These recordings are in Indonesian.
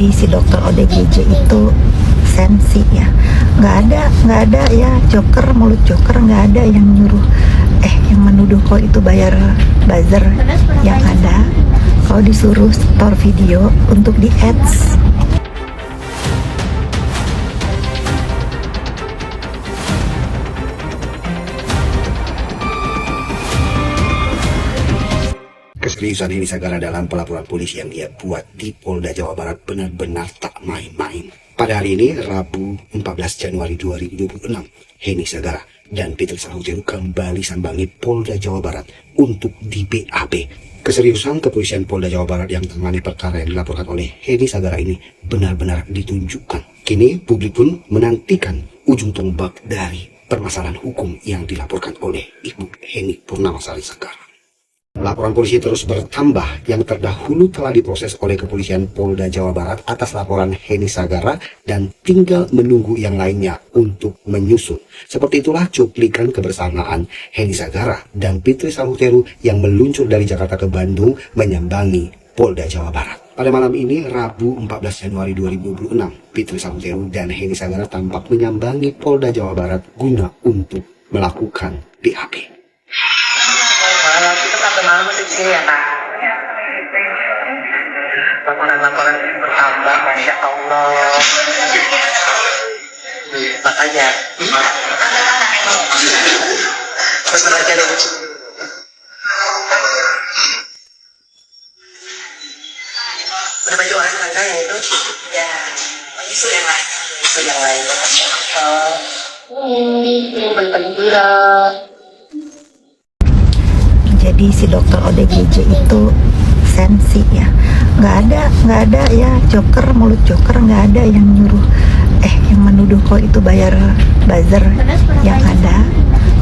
Jadi si dokter ODGJ itu sensi ya, nggak ada ya joker, mulut joker, nggak ada yang nyuruh yang menuduh kau itu bayar buzzer. Yang ada kau disuruh store video untuk di ads. Keseriusan Heni Sagara dalam pelaporan polisi yang dia buat di Polda Jawa Barat benar-benar tak main-main. Pada hari ini, Rabu 14 Januari 2026, Heni Sagara dan Fitri Salhuteru kembali sambangi Polda Jawa Barat untuk di BAB. Keseriusan kepolisian Polda Jawa Barat yang tangani perkara yang dilaporkan oleh Heni Sagara ini benar-benar ditunjukkan. Kini publik pun menantikan ujung tombak dari permasalahan hukum yang dilaporkan oleh Ibu Heni Purnamasari Sagara. Laporan polisi terus bertambah yang terdahulu telah diproses oleh kepolisian Polda Jawa Barat atas laporan Heni Sagara dan tinggal menunggu yang lainnya untuk menyusul. Seperti itulah cuplikan kebersamaan Heni Sagara dan Fitri Salhuteru yang meluncur dari Jakarta ke Bandung menyambangi Polda Jawa Barat. Pada malam ini, Rabu 14 Januari 2026, Fitri Salhuteru dan Heni Sagara tampak menyambangi Polda Jawa Barat guna untuk melakukan BAB. Kita sampai malam masih di sini ya, Kak? Laporan-laporan bertambah, Masya Allah. Makanya. Terus belajar deh. Udah baju olahraga yang itu? Ya, isu yang lain. Isu yang lain. Berat. Jadi si dokter ODGJ itu sensi ya, nggak ada ya joker, mulut joker, nggak ada yang nyuruh yang menuduh kau itu bayar buzzer. Yang ada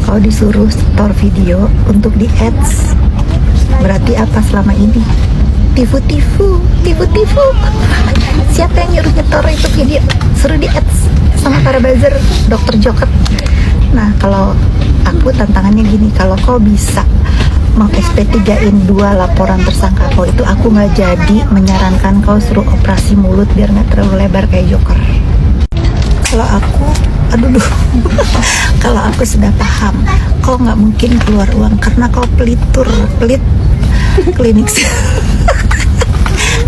kau disuruh store video untuk di ads. Berarti apa selama ini? Tifu. Siapa yang nyuruh nyetor itu video suruh di ads sama para buzzer, dokter joker. Nah, kalau aku tantangannya gini, kalau kau bisa mau SP3-in 2 laporan tersangka kau itu, aku nggak jadi menyarankan kau suruh operasi mulut biar nggak terlalu lebar kayak joker. Kalau aku, kalau aku sudah paham, kau nggak mungkin keluar uang karena kau pelit klinik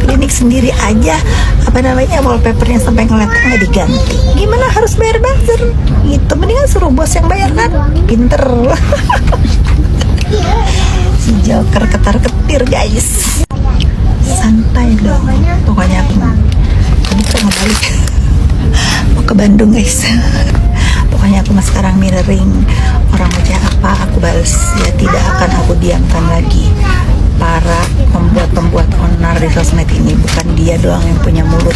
klinik sendiri aja, wallpapernya sampai ngeliatnya nggak diganti. Gimana harus bayar buzzer? Gitu, mendingan suruh bos yang bayar kan, pinter. Si joker ketar-ketir guys. Santai dong. Pokoknya aku bisa ngebalik mau ke Bandung guys. Pokoknya aku sekarang mirroring orang aja apa aku balas ya, tidak akan aku diamkan lagi. Para pembuat onar di sosmed ini, bukan dia doang yang punya mulut,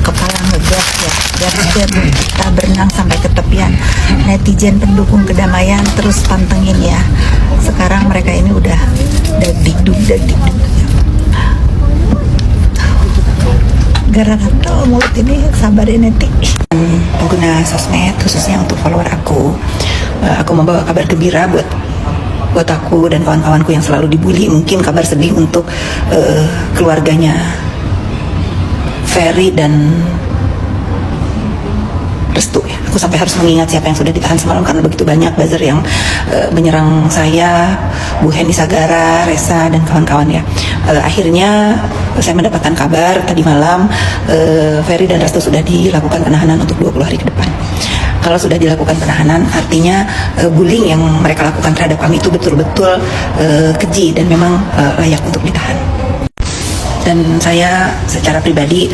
kepala ngegas ya, biar kita berenang sampai ke tepian. Netizen pendukung kedamaian terus pantengin ya. Sekarang mereka ini udah dagdikduk. Gara-gara mulut ini, sabar ya Neti. Pengguna sosmed khususnya untuk follower aku membawa kabar gembira buat aku dan kawan-kawanku yang selalu dibully. Mungkin kabar sedih untuk keluarganya Ferry dan Restu ya. Aku sampai harus mengingat siapa yang sudah ditahan semalam karena begitu banyak buzzer yang menyerang saya, Bu Heni Sagara, Resa dan kawan-kawan ya. Akhirnya saya mendapatkan kabar tadi malam Ferry dan Restu sudah dilakukan penahanan untuk 20 hari ke depan. Kalau sudah dilakukan penahanan, artinya bullying yang mereka lakukan terhadap kami itu betul-betul keji dan memang layak untuk ditahan. Dan saya secara pribadi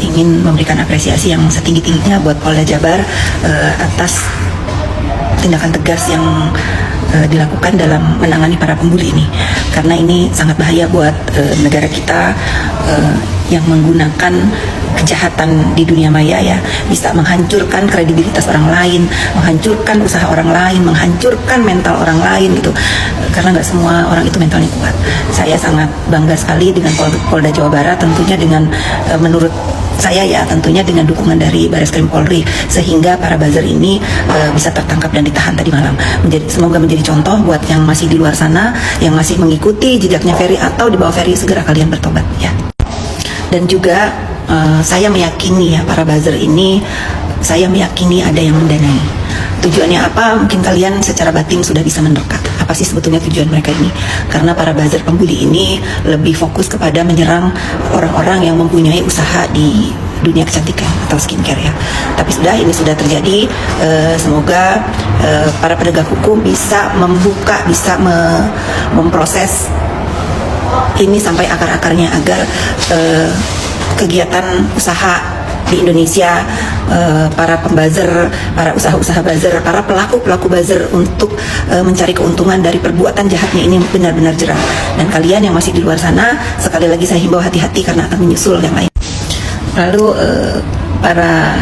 ingin memberikan apresiasi yang setinggi-tingginya buat Polda Jabar atas tindakan tegas yang dilakukan dalam menangani para pembuli ini, karena ini sangat bahaya buat negara kita yang menggunakan kejahatan di dunia maya ya, bisa menghancurkan kredibilitas orang lain, menghancurkan usaha orang lain, menghancurkan mental orang lain gitu, karena nggak semua orang itu mentalnya kuat. Saya sangat bangga sekali dengan Polda Jawa Barat, tentunya dengan menurut saya ya, tentunya dengan dukungan dari Bareskrim Polri, sehingga para buzzer ini bisa tertangkap dan ditahan tadi malam. Semoga menjadi contoh buat yang masih di luar sana, yang masih mengikuti jejaknya Ferry atau di bawah Ferry, segera kalian bertobat ya. Dan juga Saya meyakini ya para buzzer ini, saya meyakini ada yang mendanai. Tujuannya apa? Mungkin kalian secara batin sudah bisa menerka apa sih sebetulnya tujuan mereka ini. Karena para buzzer pembuli ini lebih fokus kepada menyerang orang-orang yang mempunyai usaha di dunia kecantikan atau skincare ya. Tapi ini sudah terjadi. Semoga para penegak hukum bisa membuka, bisa memproses ini sampai akar-akarnya agar kegiatan usaha di Indonesia, para pembuzzer, para usaha-usaha buzzer, para pelaku-pelaku buzzer untuk mencari keuntungan dari perbuatan jahatnya ini benar-benar jerah. Dan kalian yang masih di luar sana, sekali lagi saya himbau hati-hati karena akan menyusul yang lain. Lalu para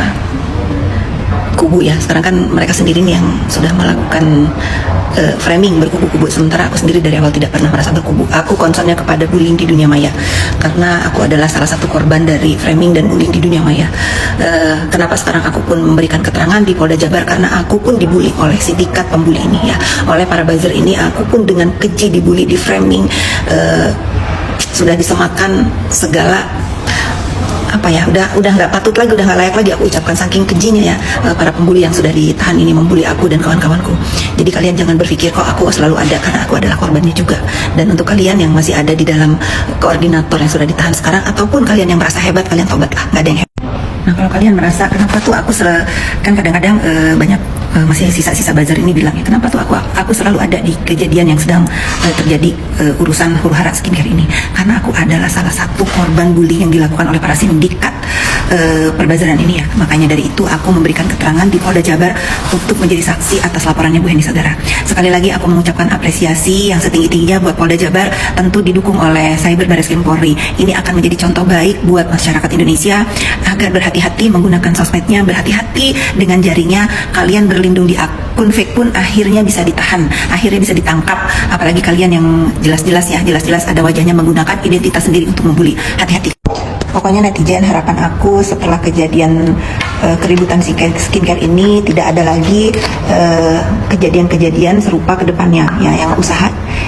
kubu ya, sekarang kan mereka sendiri nih yang sudah melakukan framing berkubu-kubu, sementara aku sendiri dari awal tidak pernah merasa berkubu. Aku concernnya kepada bullying di dunia maya karena aku adalah salah satu korban dari framing dan bullying di dunia maya. Kenapa sekarang aku pun memberikan keterangan di Polda Jabar? Karena aku pun dibully oleh sindikat pembuli ini ya, oleh para buzzer ini. Aku pun dengan keji dibully, di framing, sudah disematkan segala apa ya, udah nggak patut lagi, udah nggak layak lagi aku ucapkan saking kejinya ya para pembuli yang sudah ditahan ini membuli aku dan kawan-kawanku. Jadi kalian jangan berpikir kok aku selalu ada, karena aku adalah korbannya juga. Dan untuk kalian yang masih ada di dalam koordinator yang sudah ditahan sekarang, ataupun kalian yang merasa hebat, kalian tobatlah, nggak ada yang hebat. Nah kalau kalian merasa kenapa tuh aku kan kadang-kadang banyak masih sisa-sisa buzzer ini bilang ya, kenapa tuh aku selalu ada di kejadian yang sedang terjadi urusan huru-hara skincare ini? Karena aku adalah salah satu korban bullying yang dilakukan oleh para sindikat perbazaran ini ya. Makanya dari itu aku memberikan keterangan di Polda Jabar untuk menjadi saksi atas laporannya Bu Heni Sagara. Sekali lagi aku mengucapkan apresiasi yang setinggi-tingginya buat Polda Jabar, tentu didukung oleh Cyber Bareskrim Polri. Ini akan menjadi contoh baik buat masyarakat Indonesia agar berhati-hati menggunakan sosmednya, berhati-hati dengan jaringnya. Kalian berlindung di akun fake pun akhirnya bisa ditahan, akhirnya bisa ditangkap. Apalagi kalian yang jelas-jelas ada wajahnya menggunakan identitas sendiri untuk membuli. Hati-hati. Pokoknya netizen, harapan aku setelah kejadian keributan skincare ini tidak ada lagi kejadian-kejadian serupa ke depannya ya,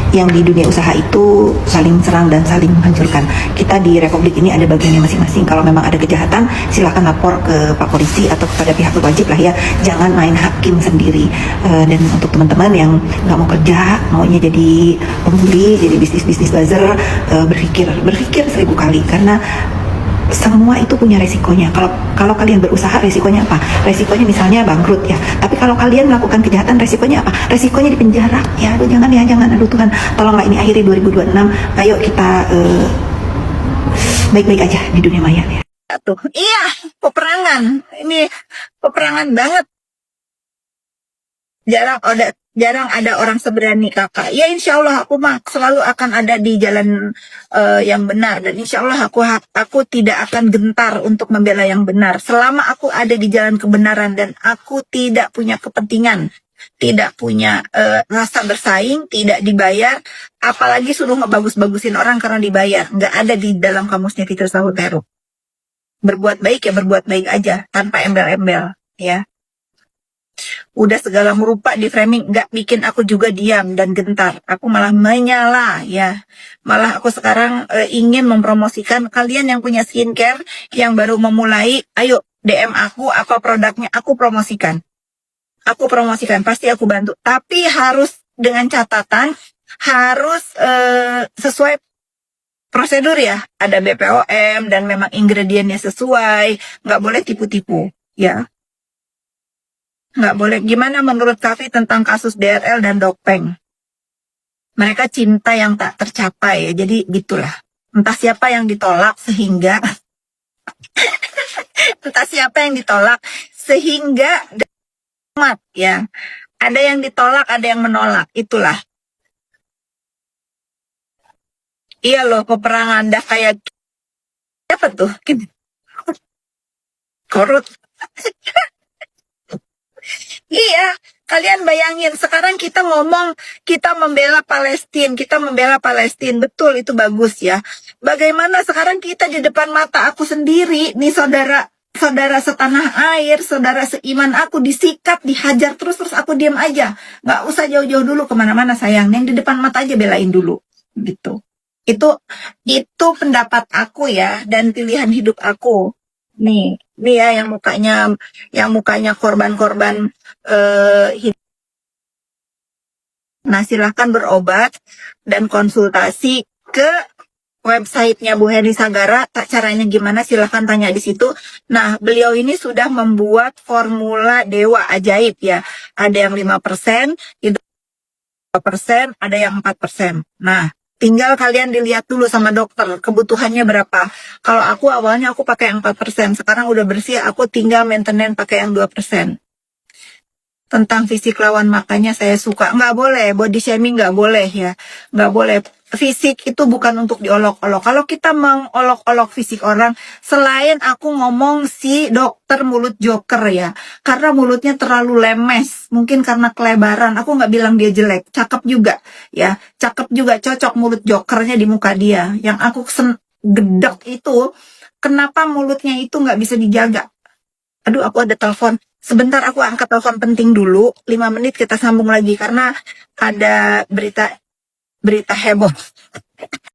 yang di dunia usaha itu saling serang dan saling menghancurkan. Kita di Republik ini ada bagiannya masing-masing. Kalau memang ada kejahatan, silakan lapor ke Pak Polisi atau kepada pihak berwajib lah ya. Jangan main hakim sendiri. Dan untuk teman-teman yang nggak mau kerja, maunya jadi pembuli, jadi bisnis buzzer, berpikir 1000 kali, karena semua itu punya resikonya. Kalau kalian berusaha, resikonya apa? Resikonya misalnya bangkrut ya. Tapi kalau kalian melakukan kejahatan, resikonya apa? Resikonya di penjara. Ya, aduh jangan ya, jangan. Aduh Tuhan, tolonglah ini akhiri 2026. Ayo kita baik-baik aja di dunia maya ya. Tuh, iya, peperangan. Ini peperangan banget. Jarang ada orang seberani kakak. Ya insya Allah aku mah selalu akan ada di jalan yang benar, dan insya Allah aku tidak akan gentar untuk membela yang benar selama aku ada di jalan kebenaran dan aku tidak punya kepentingan, tidak punya rasa bersaing, tidak dibayar, apalagi suruh ngebagus-bagusin orang karena dibayar. Nggak ada di dalam kamusnya Titus Sahutero. Berbuat baik ya berbuat baik aja tanpa embel-embel ya. Udah segala merupa di framing, nggak bikin aku juga diam dan gentar. Aku malah menyala ya. Malah aku sekarang ingin mempromosikan kalian yang punya skincare, yang baru memulai, ayo DM aku apa produknya, aku promosikan. Pasti aku bantu. Tapi harus dengan catatan, harus sesuai prosedur ya. Ada BPOM dan memang ingredientnya sesuai. Nggak boleh tipu-tipu ya. Nggak boleh. Gimana menurut Kavi tentang kasus DRL dan Dokpeng? Mereka cinta yang tak tercapai ya. Jadi gitulah. Entah siapa yang ditolak sehingga amat ya. Ada yang ditolak, ada yang menolak. Itulah. Iya loh, peperangan dah kayak apa tuh? Korut. Iya, kalian bayangin sekarang kita ngomong kita membela Palestina, betul itu bagus ya. Bagaimana sekarang kita di depan mata aku sendiri, nih saudara setanah air, saudara seiman aku disikat, dihajar terus aku diam aja, nggak usah jauh-jauh dulu kemana-mana sayang, yang di depan mata aja belain dulu, gitu. Itu pendapat aku ya, dan pilihan hidup aku. Nih ya yang mukanya korban-korban Nah, silahkan berobat dan konsultasi ke websitenya Bu Heni Sagara. Caranya gimana? Silahkan tanya di situ. Nah, beliau ini sudah membuat formula dewa ajaib ya. Ada yang 5%, itu 2%, ada yang 4%. Nah, tinggal kalian dilihat dulu sama dokter, kebutuhannya berapa. Kalau aku awalnya aku pakai yang 4%, sekarang udah bersih, aku tinggal maintenance pakai yang 2%. Tentang fisik lawan makanya saya suka. Nggak boleh, body shaming nggak boleh ya. Nggak boleh. Fisik itu bukan untuk diolok-olok. Kalau kita mengolok-olok fisik orang, selain aku ngomong si dokter mulut joker ya. Karena mulutnya terlalu lemes. Mungkin karena kelebaran. Aku nggak bilang dia jelek. Cakep juga ya. Cakep juga, cocok mulut jokernya di muka dia. Yang aku gedek itu, kenapa mulutnya itu nggak bisa dijaga? Aduh, aku ada telepon. Sebentar aku angkat telepon penting dulu. 5 menit kita sambung lagi karena ada berita heboh.